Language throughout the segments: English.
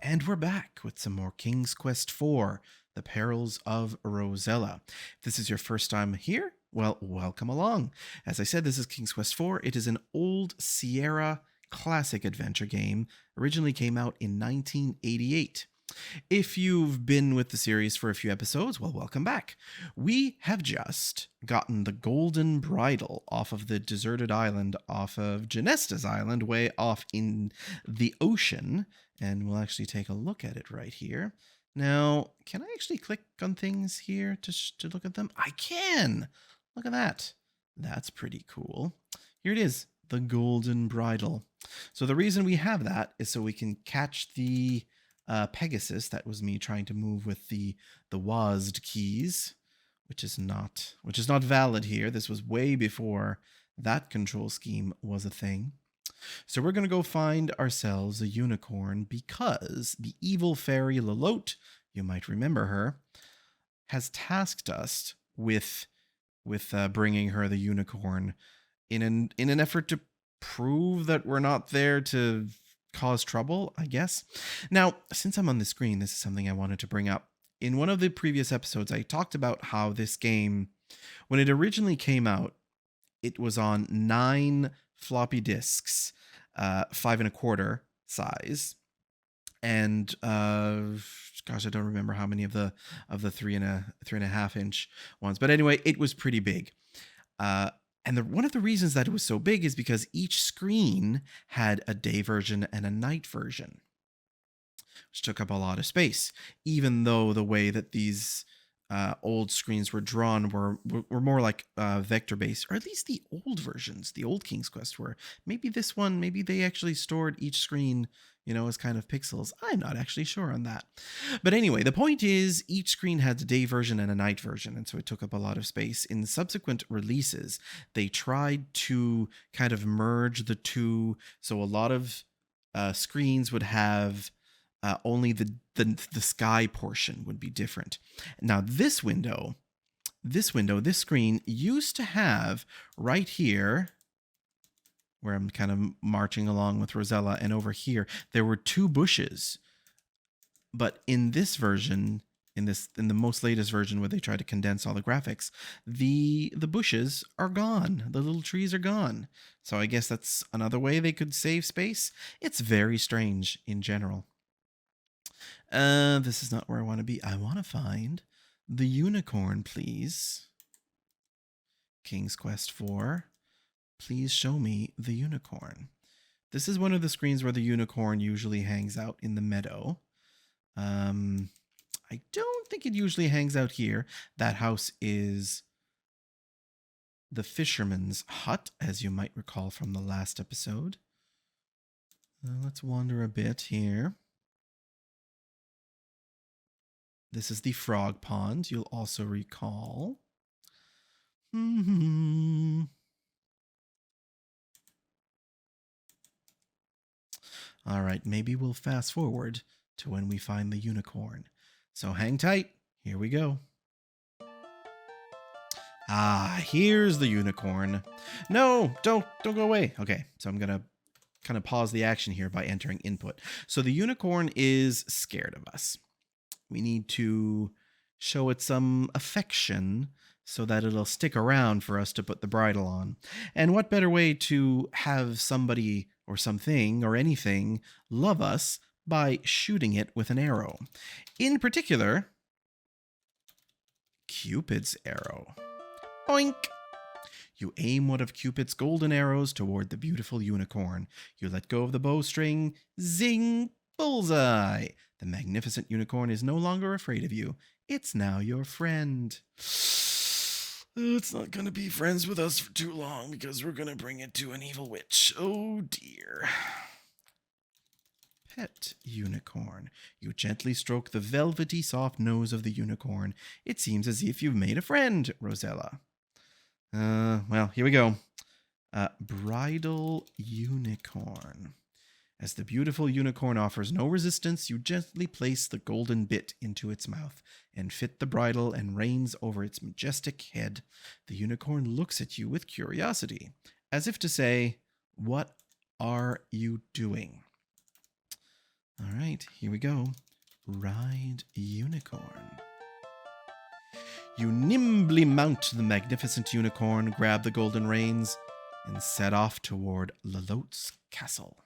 And we're back with some more King's Quest IV, The Perils of Rosella. If this is your first time here, well, welcome along. As I said, this is King's Quest IV. It is an old Sierra classic adventure game. Originally came out in 1988. If you've been with the series for a few episodes, well, welcome back. We have just gotten the golden bridle off of the deserted island off of Genesta's island, way off in the ocean. And we'll actually take a look at it right here. Now, can I actually click on things here to look at them? I can! Look at that. That's pretty cool. Here it is, the golden bridle. So the reason we have that is so we can catch the Pegasus. That was me trying to move with the WASD keys, which is not valid here. This was way before that control scheme was a thing. So we're going to go find ourselves a unicorn because the evil fairy Lalote, you might remember her, has tasked us with bringing her the unicorn in an effort to prove that we're not there to cause trouble, I guess. Now, since I'm on the screen, this is something I wanted to bring up. In one of the previous episodes, I talked about how this game, when it originally came out, it was on 9 floppy disks, 5 1/4 size, and gosh, I don't remember how many of the 3.5 inch ones, but anyway, it was pretty big. And one of the reasons that it was so big is because each screen had a day version and a night version, which took up a lot of space, even though the way that these old screens were drawn were more like vector-based, or at least the old versions, the old King's Quest were. Maybe this one, maybe they actually stored each screen, as kind of pixels. I'm not actually sure on that. But anyway, the point is each screen had a day version and a night version, and so it took up a lot of space. In subsequent releases, they tried to kind of merge the two, so a lot of screens would have only the sky portion would be different. Now this screen used to have right here, where I'm kind of marching along with Rosella, and over here there were 2 bushes. But in this version, in the most latest version where they try to condense all the graphics, the bushes are gone. The little trees are gone. So I guess that's another way they could save space. It's very strange in general. This is not where I want to be. I want to find the unicorn, please. King's Quest IV. Please show me the unicorn. This is one of the screens where the unicorn usually hangs out in the meadow. I don't think it usually hangs out here. That house is the fisherman's hut, as you might recall from the last episode. Let's wander a bit here. This is the frog pond, you'll also recall. All right, maybe we'll fast forward to when we find the unicorn. So hang tight, here we go. Here's the unicorn. No, don't go away. Okay, so I'm gonna kind of pause the action here by entering input. So the unicorn is scared of us. We need to show it some affection so that it'll stick around for us to put the bridle on. And what better way to have somebody or something or anything love us by shooting it with an arrow. In particular, Cupid's arrow. Oink! You aim one of Cupid's golden arrows toward the beautiful unicorn. You let go of the bowstring. Zing! Bullseye! The magnificent unicorn is no longer afraid of you. It's now your friend. It's not going to be friends with us for too long because we're going to bring it to an evil witch. Oh dear. pet unicorn. You gently stroke the velvety soft nose of the unicorn. It seems as if you've made a friend, Rosella. Well, here we go. Bridal unicorn. As the beautiful unicorn offers no resistance, you gently place the golden bit into its mouth and fit the bridle and reins over its majestic head. The unicorn looks at you with curiosity, as if to say, "What are you doing?" All right, here we go. Ride unicorn. You nimbly mount the magnificent unicorn, grab the golden reins, and set off toward Lalote's castle.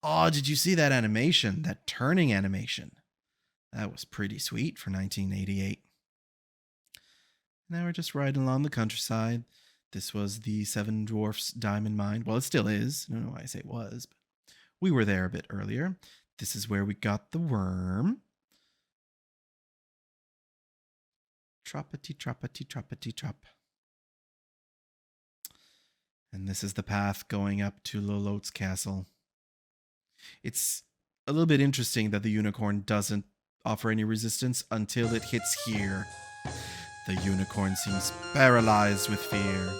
Oh, did you see that animation? That turning animation. That was pretty sweet for 1988. Now we're just riding along the countryside. This was the Seven Dwarfs diamond mine. Well, it still is. I don't know why I say it was, but we were there a bit earlier. This is where we got the worm. Troppity, troppity, troppity, trop. And this is the path going up to Lalote's castle. It's a little bit interesting that the unicorn doesn't offer any resistance until it hits here. The unicorn seems paralyzed with fear.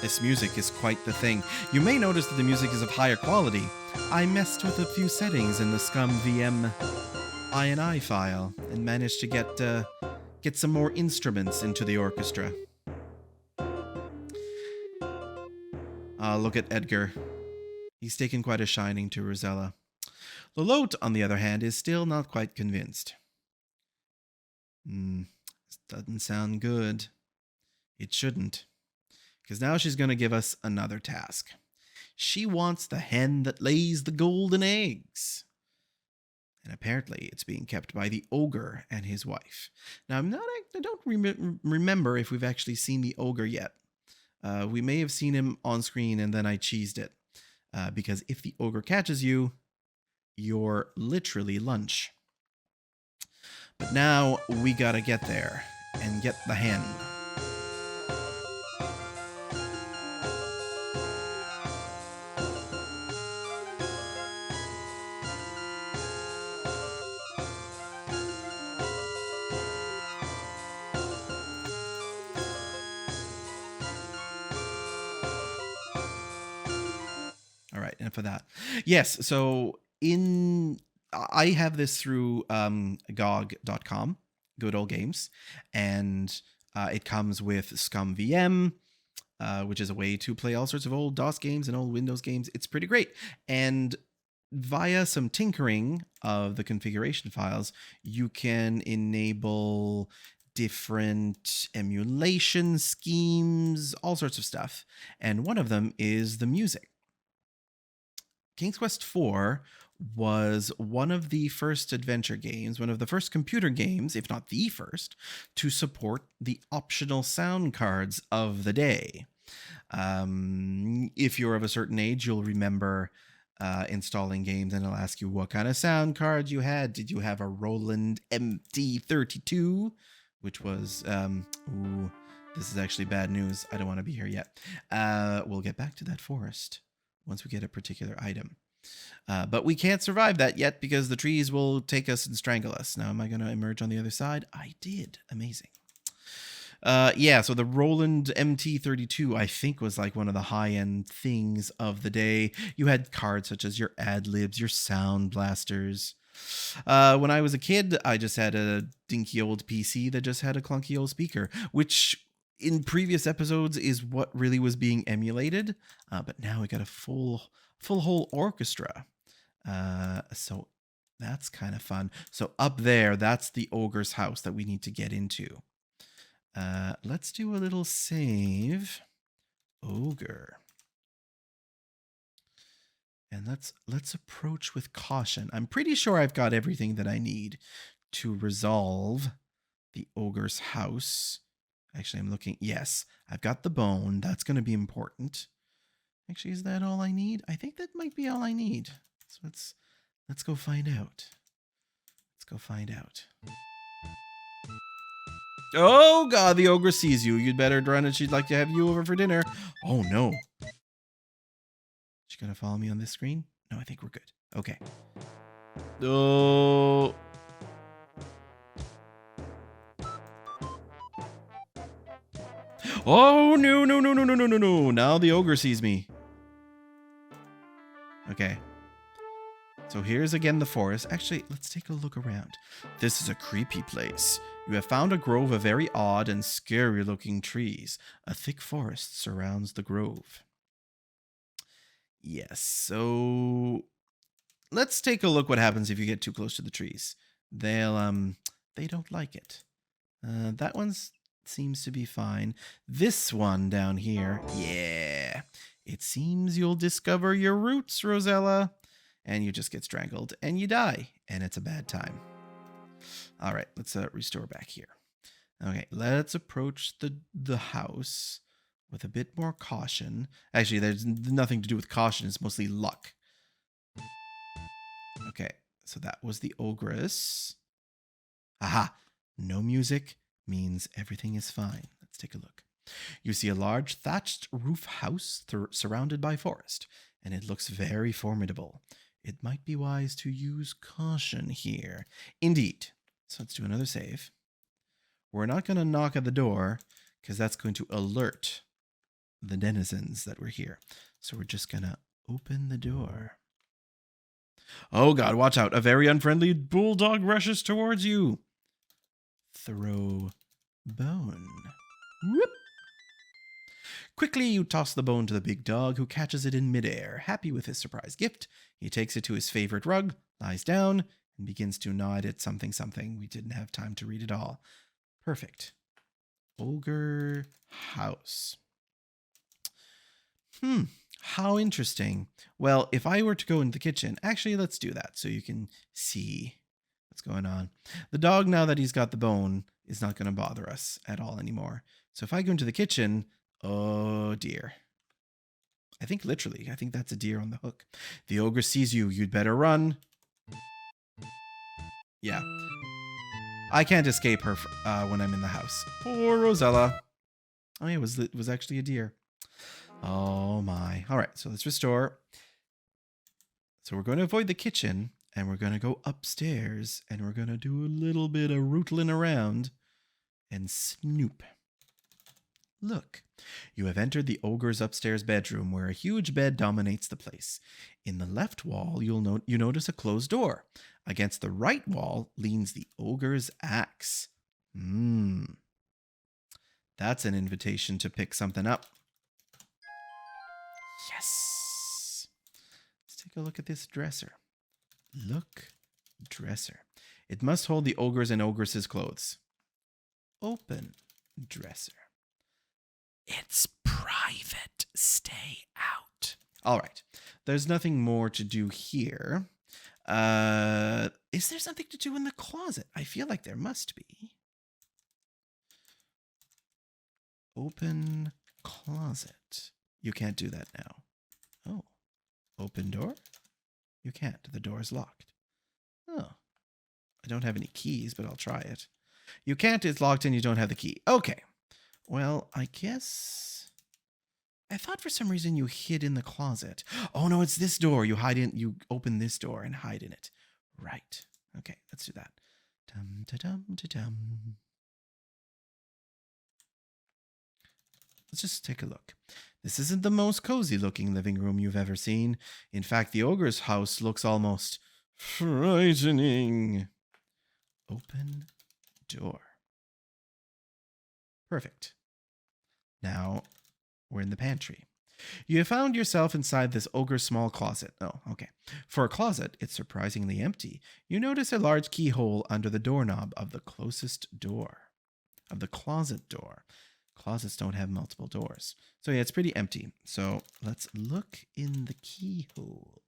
This music is quite the thing. You may notice that the music is of higher quality. I messed with a few settings in the Scum VM INI file and managed to get some more instruments into the orchestra. Look at Edgar. He's taken quite a shining to Rosella. Lalote, on the other hand, is still not quite convinced. This doesn't sound good. It shouldn't. Because now she's going to give us another task. She wants the hen that lays the golden eggs. And apparently it's being kept by the ogre and his wife. Now, I don't remember if we've actually seen the ogre yet. We may have seen him on screen and then I cheesed it. Because if the ogre catches you, you're literally lunch. But now we gotta get there and get the hen. All right, enough of that. Yes, so I have this through GOG.com, Good Old Games, and it comes with Scum VM, which is a way to play all sorts of old DOS games and old Windows games. It's pretty great. And via some tinkering of the configuration files, you can enable different emulation schemes, all sorts of stuff. And one of them is the music. King's Quest IV was one of the first adventure games, one of the first computer games, if not the first, to support the optional sound cards of the day. If you're of a certain age, you'll remember installing games and it'll ask you what kind of sound card you had. Did you have a Roland MT32? Which was, ooh, this is actually bad news. I don't want to be here yet. We'll get back to that forest once we get a particular item. But we can't survive that yet because the trees will take us and strangle us. Now, am I going to emerge on the other side? I did. Amazing. Yeah, so the Roland MT32, I think, was like one of the high-end things of the day. You had cards such as your ad-libs, your sound blasters. When I was a kid, I just had a dinky old PC that just had a clunky old speaker, which in previous episodes is what really was being emulated. But now we got a full whole orchestra. So that's kind of fun. So up there, that's the ogre's house that we need to get into. Let's do a little save. Ogre. And let's approach with caution. I'm pretty sure I've got everything that I need to resolve the ogre's house. Actually, I'm looking. Yes, I've got the bone. That's going to be important. Actually, is that all I need? I think that might be all I need. So let's go find out. go find out. Oh, God, the ogre sees you. You'd better run and she'd like to have you over for dinner. Oh, no. She's going to follow me on this screen? No, I think we're good. Okay. Oh. Oh, no, no, no, no, no, no, no, no. Now the ogre sees me. Okay. So here's again the forest. Actually, let's take a look around. This is a creepy place. You have found a grove of very odd and scary looking trees. A thick forest surrounds the grove. Yes, so let's take a look what happens if you get too close to the trees. They don't like it. That one seems to be fine. This one down here, yeah. It seems you'll discover your roots, Rosella. And you just get strangled and you die. And it's a bad time. All right, let's restore back here. Okay, let's approach the house with a bit more caution. Actually, there's nothing to do with caution. It's mostly luck. Okay, so that was the Ogres. Aha! No music means everything is fine. Let's take a look. You see a large thatched roof house surrounded by forest, and it looks very formidable. It might be wise to use caution here. Indeed. So let's do another save. We're not going to knock at the door because that's going to alert the denizens that we're here. So we're just going to open the door. Oh, God, watch out. A very unfriendly bulldog rushes towards you. Throw bone. Whoop. Quickly, you toss the bone to the big dog, who catches it in midair. Happy with his surprise gift, he takes it to his favorite rug, lies down, and begins to nod at something something. We didn't have time to read it all. Perfect. Ogre house. How interesting. Well, if I were to go into the kitchen, actually, let's do that so you can see what's going on. The dog, now that he's got the bone, is not going to bother us at all anymore. So if I go into the kitchen, oh dear. I think literally, I think that's a deer on the hook. The ogre sees you. You'd better run. Yeah. I can't escape her when I'm in the house. Poor Rosella. Oh, yeah, it was actually a deer. Oh my. All right, so let's restore. So we're going to avoid the kitchen, and we're going to go upstairs, and we're going to do a little bit of rootling around and snoop. Look, you have entered the ogre's upstairs bedroom, where a huge bed dominates the place. In the left wall, you notice a closed door. Against the right wall leans the ogre's axe. That's an invitation to pick something up. Yes. Let's take a look at this dresser. Look, dresser. It must hold the ogre's and ogresses' clothes. Open dresser. It's private. Stay out. All right. There's nothing more to do here. Is there something to do in the closet? I feel like there must be. Open closet. You can't do that now. Oh. Open door? You can't. The door is locked. Oh. I don't have any keys, but I'll try it. You can't. It's locked and you don't have the key. Okay. Well, I guess I thought for some reason you hid in the closet. Oh no, it's this door. You open this door and hide in it. Right. Okay, let's do that. Dum da dum da dum. Let's just take a look. This isn't the most cozy looking living room you've ever seen. In fact, the ogre's house looks almost frightening. Open door. Perfect. Now, we're in the pantry. You have found yourself inside this ogre's small closet. Oh, okay. For a closet, it's surprisingly empty. You notice a large keyhole under the doorknob of the closest door. Of the closet door. Closets don't have multiple doors. So yeah, it's pretty empty. So let's look in the keyhole.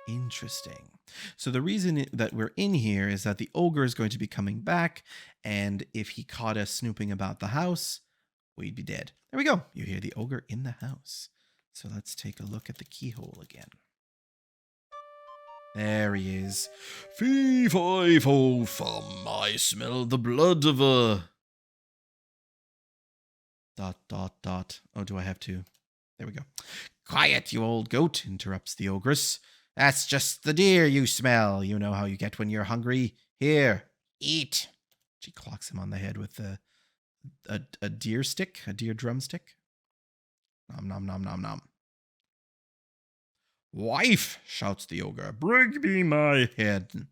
Interesting. So the reason that we're in here is that the ogre is going to be coming back, and if he caught us snooping about the house, we'd be dead. There we go. You hear the ogre in the house. So let's take a look at the keyhole again. There he is. Fee, fi, fo, fum. I smell the blood of a... ... Oh, do I have to? There we go. Quiet, you old goat, interrupts the ogress. That's just the deer you smell. You know how you get when you're hungry. Here, eat. She clocks him on the head with a deer stick, a deer drumstick. Nom, nom, nom, nom, nom. Wife, shouts the ogre, bring me my hen.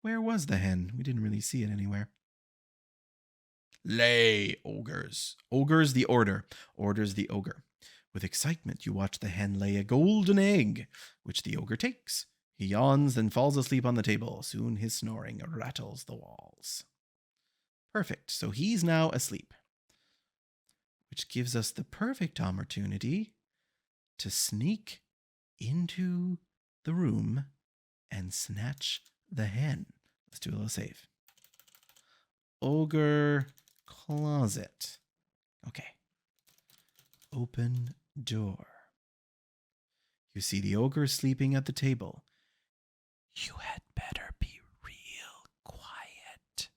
Where was the hen? We didn't really see it anywhere. Lay, ogres. Ogres the order. Orders the ogre. With excitement, you watch the hen lay a golden egg, which the ogre takes. He yawns, then falls asleep on the table. Soon his snoring rattles the walls. Perfect. So he's now asleep, which gives us the perfect opportunity to sneak into the room and snatch the hen. Let's do a little save. Ogre closet. Okay. Open door. You see the ogre sleeping at the table. You had better be real quiet.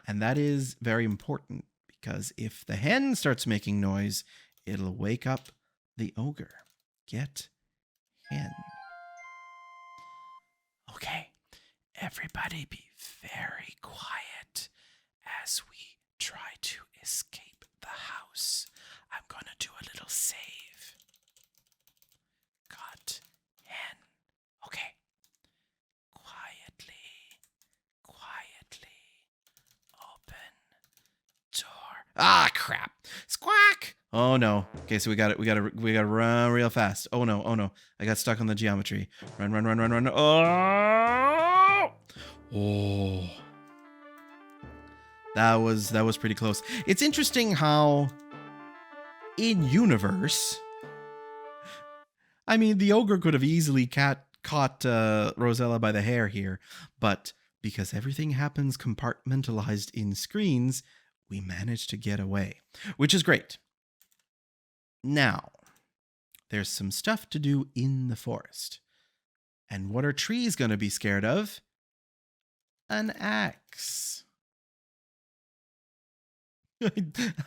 And that is very important because if the hen starts making noise, it'll wake up the ogre. Get hen. Okay, everybody be very quiet as we try to escape the house. I'm gonna do a little save. Got hen. Okay. Quietly. Open door. Ah, crap. Squawk. Oh no. Okay, so we got to run real fast. Oh no. I got stuck on the geometry. Run. Oh. Oh. That was pretty close. It's interesting how in universe, I mean, the ogre could have easily caught Rosella by the hair here, but because everything happens compartmentalized in screens, we managed to get away, which is great. Now, there's some stuff to do in the forest. And what are trees going to be scared of? An axe.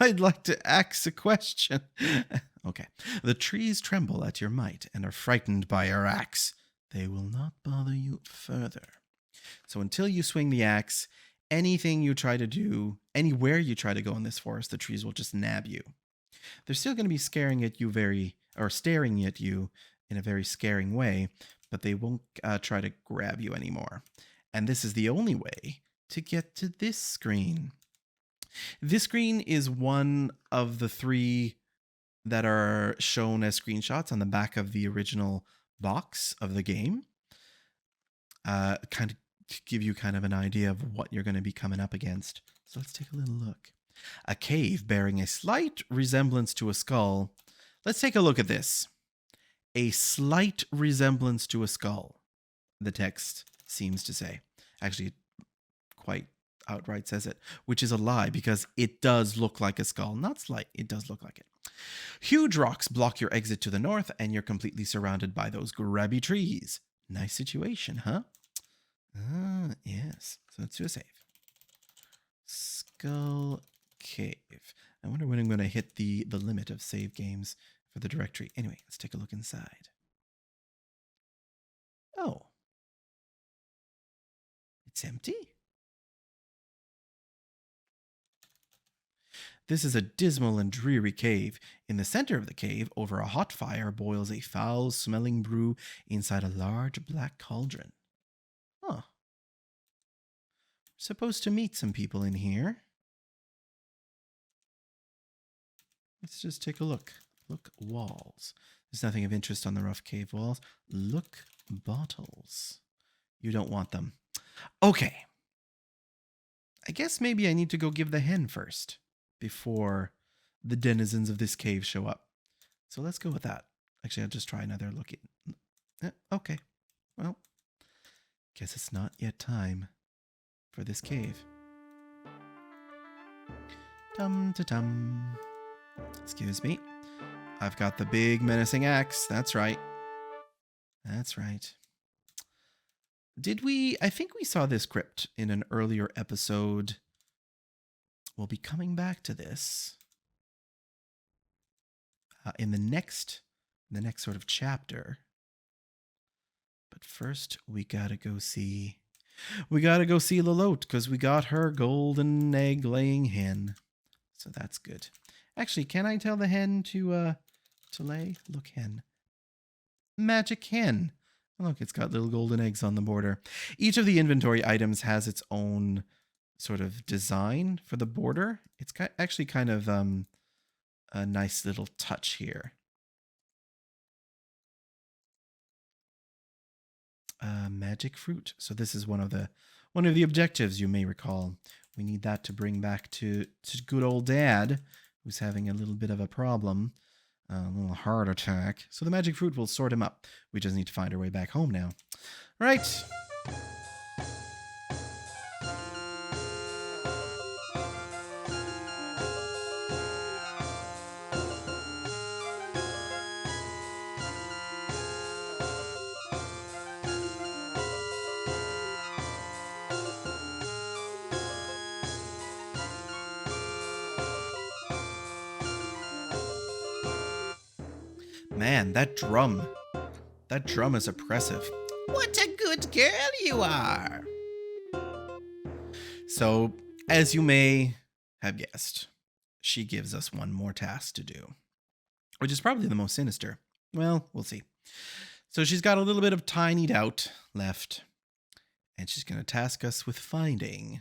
I'd like to ask a question. Okay. The trees tremble at your might and are frightened by your axe. They will not bother you further. So until you swing the axe, anything you try to do, anywhere you try to go in this forest, the trees will just nab you. They're still going to be staring at you in a very scaring way, but they won't try to grab you anymore. And this is the only way to get to this screen. This screen is one of the 3 that are shown as screenshots on the back of the original box of the game. Kind of give you kind of an idea of what you're going to be coming up against. So let's take a little look. A cave bearing a slight resemblance to a skull. Let's take a look at this. A slight resemblance to a skull, the text seems to say. Actually, quite outright says it, which is a lie because it does look like a skull. Not slight, it does look like it. Huge rocks block your exit to the north, and you're completely surrounded by those grabby trees. Nice situation, huh? Yes. So let's do a save. Skull Cave. I wonder when I'm going to hit the limit of save games for the directory. Anyway, let's take a look inside. Oh. It's empty? This is a dismal and dreary cave. In the center of the cave, over a hot fire, boils a foul-smelling brew inside a large black cauldron. Huh. We're supposed to meet some people in here. Let's just take a look. Look walls. There's nothing of interest on the rough cave walls. Look bottles. You don't want them. Okay. I guess maybe I need to go give the hen first before the denizens of this cave show up. So let's go with that. Actually, I'll just try another look at... Okay. Well, guess it's not yet time for this cave. Tum-ta-tum. Excuse me. I've got the big menacing axe. That's right. That's right. Did we? I think we saw this crypt in an earlier episode. We'll be coming back to this in the next sort of chapter. But first, we gotta go see Lolotte, because we got her golden egg laying hen. So that's good. Actually, can I tell the hen to lay? Look, hen. Magic hen. Look, it's got little golden eggs on the border. Each of the inventory items has its own sort of design for the border. It's actually kind of a nice little touch here. Magic fruit. So this is one of the objectives, you may recall. We need that to bring back to good old Dad, who's having a little bit of a problem, a little heart attack. So the magic fruit will sort him up. We just need to find our way back home now. Right. Man, that drum is oppressive. What a good girl you are. So, as you may have guessed, she gives us one more task to do, which is probably the most sinister. Well, we'll see. So she's got a little bit of tiny doubt left, and she's going to task us with finding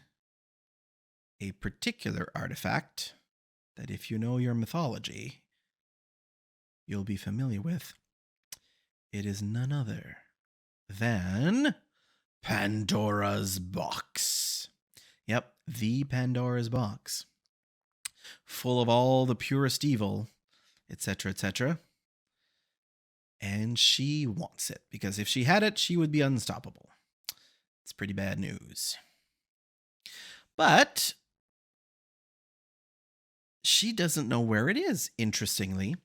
a particular artifact that, if you know your mythology, you'll be familiar with. It is none other than Pandora's box. Yep, the Pandora's box. Full of all the purest evil, etc., etc. And she wants it, because if she had it, she would be unstoppable. It's pretty bad news. But she doesn't know where it is, interestingly.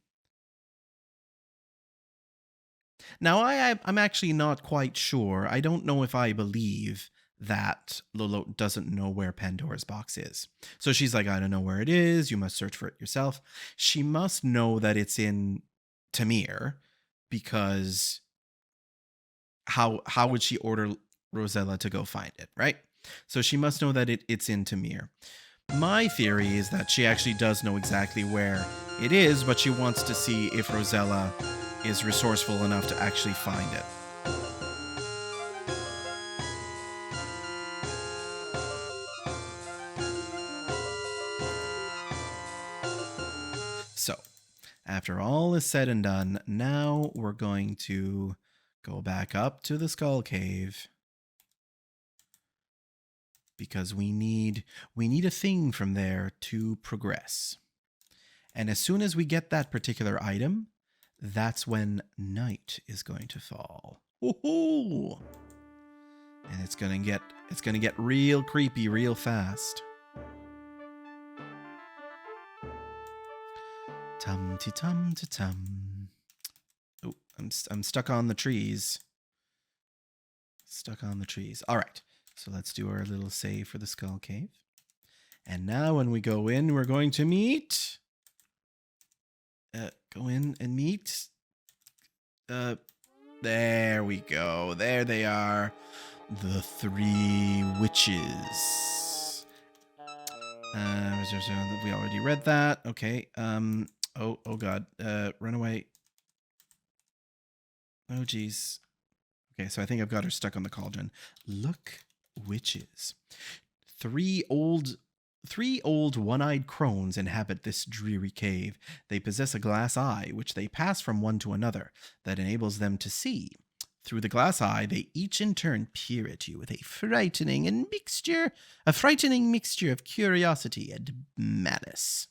Now, I'm actually not quite sure. I don't know if I believe that Lolotte doesn't know where Pandora's box is. So she's like, I don't know where it is. You must search for it yourself. She must know that it's in Tamir, because how would she order Rosella to go find it, right? So she must know that it's in Tamir. My theory is that she actually does know exactly where it is, but she wants to see if Rosella is resourceful enough to actually find it. So, after all is said and done, now we're going to go back up to the Skull Cave, because we need a thing from there to progress. And as soon as we get that particular item, that's when night is going to fall. Woohoo! And it's gonna get real creepy real fast. Tum-ti-tum-ti-tum. Oh, I'm stuck on the trees. Stuck on the trees. All right. So let's do our little save for the Skull Cave. And now when we go in, we're going to meet... go in and meet... there we go. There they are. The 3 witches. We already read that. Okay. Oh God. Run away. Oh geez. Okay, so I think I've got her stuck on the cauldron. Look, witches. 3 old one-eyed crones inhabit this dreary cave. They possess a glass eye, which they pass from one to another, that enables them to see. Through the glass eye, they each in turn peer at you with a frightening mixture of curiosity and malice.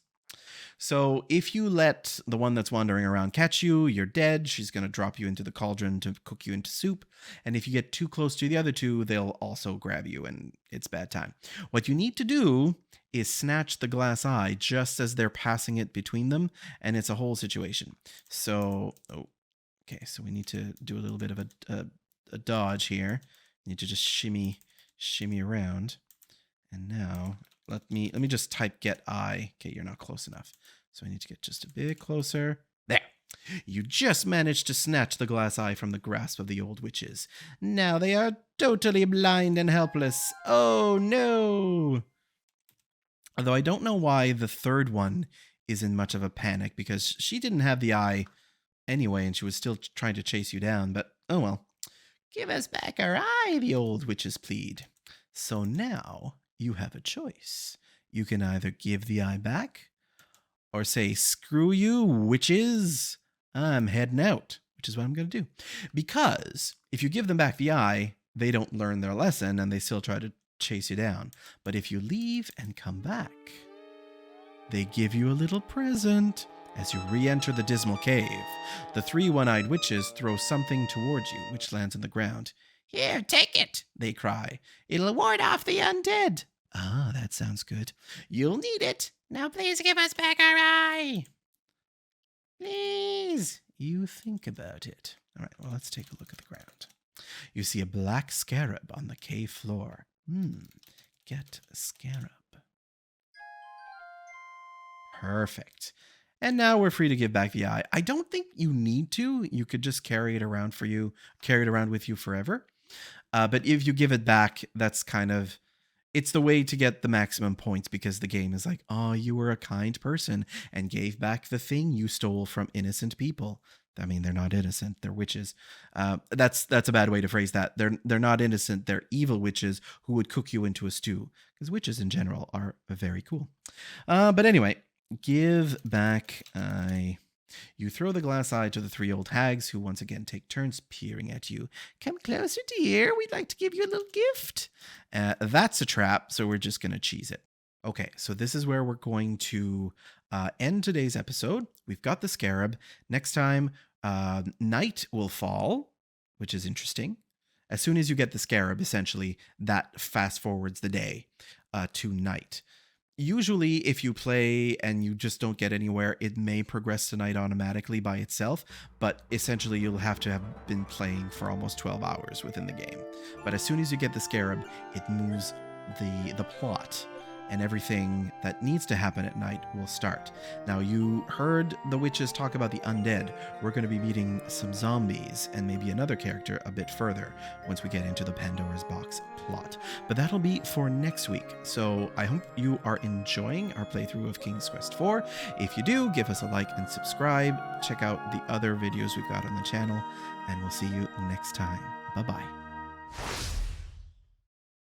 So if you let the one that's wandering around catch you, you're dead. She's going to drop you into the cauldron to cook you into soup. And if you get too close to the other 2, they'll also grab you, and it's bad time. What you need to do is snatch the glass eye just as they're passing it between them, and it's a whole situation. So, okay, so we need to do a little bit of a dodge here. Need to just shimmy around. And now let me just type get eye. Okay, you're not close enough. So I need to get just a bit closer. There. You just managed to snatch the glass eye from the grasp of the old witches. Now they are totally blind and helpless. Oh no! Although I don't know why the third one is in much of a panic, because she didn't have the eye anyway and she was still trying to chase you down, but oh well. Give us back our eye, the old witches plead. So now you have a choice. You can either give the eye back or say, screw you, witches, I'm heading out, which is what I'm going to do. Because if you give them back the eye, they don't learn their lesson and they still try to chase you down. But if you leave and come back, they give you a little present. As you re-enter the dismal cave, the three one-eyed witches throw something towards you, which lands on the ground. Here, take it, they cry. It'll ward off the undead. Ah, that sounds good. You'll need it. Now please give us back our eye. Please. You think about it. All right, well, let's take a look at the ground. You see a black scarab on the cave floor. Get a scarab. Perfect. And now we're free to give back the eye. I don't think you need to. You could just carry it around with you forever. But if you give it back, that's kind of, it's the way to get the maximum points, because the game is like, oh, you were a kind person and gave back the thing you stole from innocent people. I mean, they're not innocent. They're witches. That's a bad way to phrase that. They're not innocent. They're evil witches who would cook you into a stew, because witches in general are very cool. But anyway, give back eye. You throw the glass eye to the three old hags, who once again take turns peering at you. Come closer, dear. We'd like to give you a little gift. That's a trap, so we're just going to cheese it. Okay, so this is where we're going to end today's episode. We've got the scarab. Next time, night will fall, which is interesting. As soon as you get the scarab, essentially, that fast forwards the day to night. Usually, if you play and you just don't get anywhere, it may progress to night automatically by itself, but essentially you'll have to have been playing for almost 12 hours within the game. But as soon as you get the scarab, it moves the plot, and everything that needs to happen at night will start. Now, you heard the witches talk about the undead. We're going to be meeting some zombies and maybe another character a bit further once we get into the Pandora's Box plot. But that'll be for next week. So I hope you are enjoying our playthrough of King's Quest IV. If you do, give us a like and subscribe. Check out the other videos we've got on the channel, and we'll see you next time. Bye-bye.